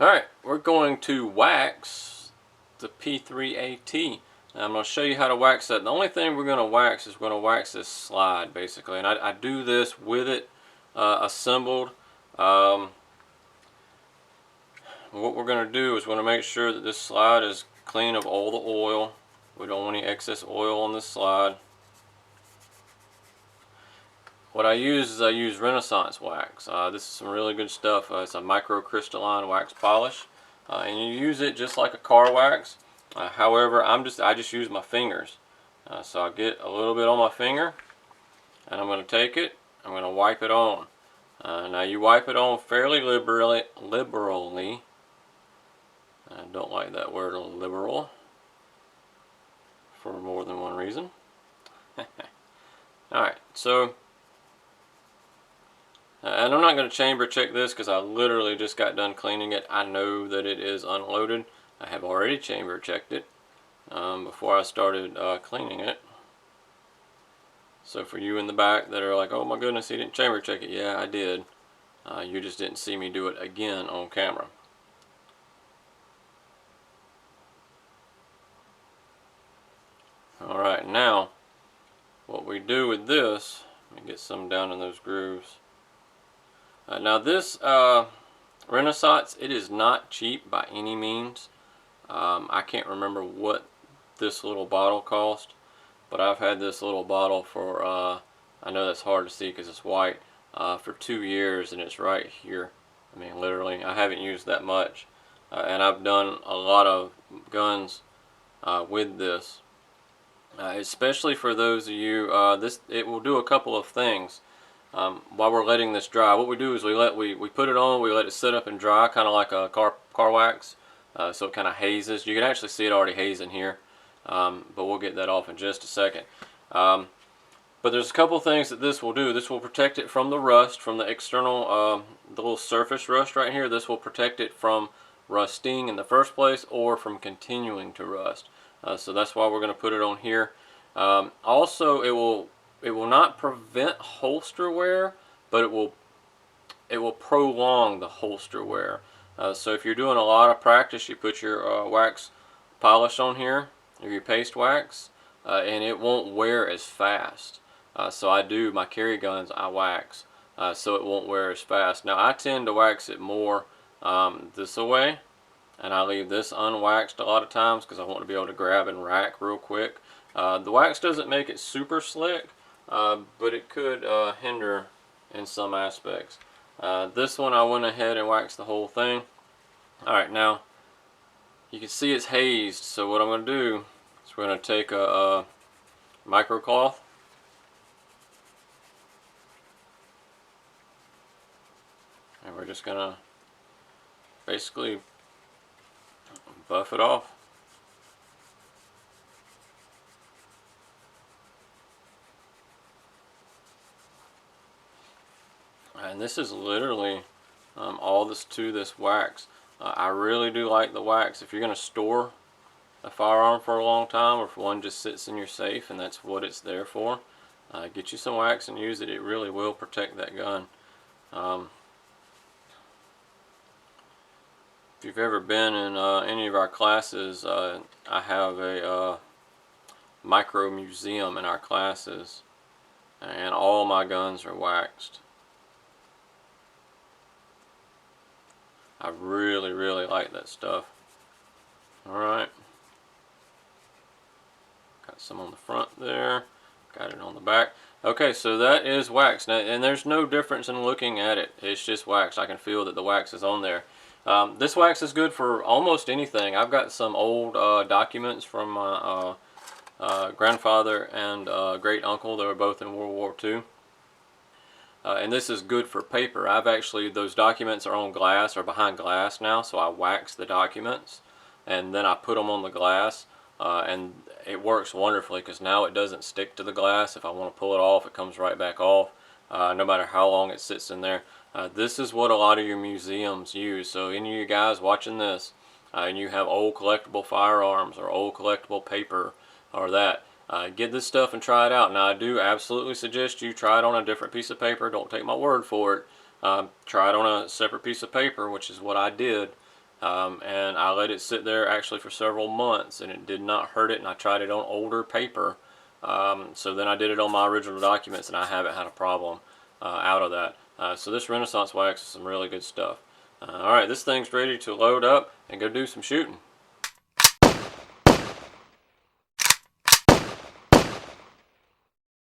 Alright, we're going to wax the P3AT. Now I'm going to show you how to wax that. The only thing we're going to wax is we're going to wax this slide basically. And I do this with it assembled. What we're going to do is we're going to make sure that this slide is clean of all the oil. We don't want any excess oil on this slide. What I use is I use Renaissance wax. This is some really good stuff. It's a microcrystalline wax polish, and you use it just like a car wax. However, I just use my fingers. So I get a little bit on my finger, and I'm going to take it. I'm going to wipe it on. Now you wipe it on fairly liberally. I don't like that word liberal for more than one reason. Alright, so and I'm not going to chamber check this because I literally just got done cleaning it. I know that it is unloaded. I have already chamber checked it before I started cleaning it. So for you in the back that are like, oh my goodness, he didn't chamber check it. Yeah, I did. You just didn't see me do it again on camera. Alright, now what we do with this, let me get some down in those grooves. Now this Renaissance, it is not cheap by any means. I can't remember what this little bottle cost, but I've had this little bottle for, I know that's hard to see because it's white, for 2 years, and it's right here. I mean, literally, I haven't used that much, and I've done a lot of guns with this. Especially for those of you, it will do a couple of things. While we're letting this dry, what we do is we put it on, we let it sit up and dry, kind of like a car wax, so it kind of hazes. You can actually see it already hazing here, but we'll get that off in just a second. But there's a couple things that this will do. This will protect it from the rust, from the external, the little surface rust right here. This will protect it from rusting in the first place or from continuing to rust. So that's why we're going to put it on here. Also, it will not prevent holster wear, but it will prolong the holster wear. So if you're doing a lot of practice, you put your wax polish on here, or your paste wax, and it won't wear as fast. So I do my carry guns, I wax, so it won't wear as fast. Now I tend to wax it more this way, and I leave this unwaxed a lot of times because I want to be able to grab and rack real quick. The wax doesn't make it super slick, but it could hinder in some aspects. This one I went ahead and waxed the whole thing. Alright, now you can see it's hazed, so what I'm going to do is we're going to take a microcloth, and we're just going to basically buff it off. And this is literally all this to this wax. I really do like the wax. If you're going to store a firearm for a long time, or if one just sits in your safe and that's what it's there for, get you some wax and use it. It really will protect that gun. If you've ever been in any of our classes, I have a micro museum in our classes, and all my guns are waxed. I really, really like that stuff. Alright. Got some on the front there. Got it on the back. Okay, so that is wax. Now, and there's no difference in looking at it. It's just wax. I can feel that the wax is on there. This wax is good for almost anything. I've got some old documents from my grandfather and great uncle. They were both in World War II. And this is good for paper. Those documents are on glass or behind glass now, so I wax the documents and then I put them on the glass, and it works wonderfully because now it doesn't stick to the glass. If I want to pull it off, it comes right back off, no matter how long it sits in there. This is what a lot of your museums use. So any of you guys watching this, and you have old collectible firearms or old collectible paper or that, get this stuff and try it out. Now I do absolutely suggest you try it on a different piece of paper. Don't take my word for it. Try it on a separate piece of paper, which is what I did. and I let it sit there actually for several months, and it did not hurt it, and I tried it on older paper. So then I did it on my original documents, and I haven't had a problem out of that. So this Renaissance wax is some really good stuff. Alright, this thing's ready to load up and go do some shooting.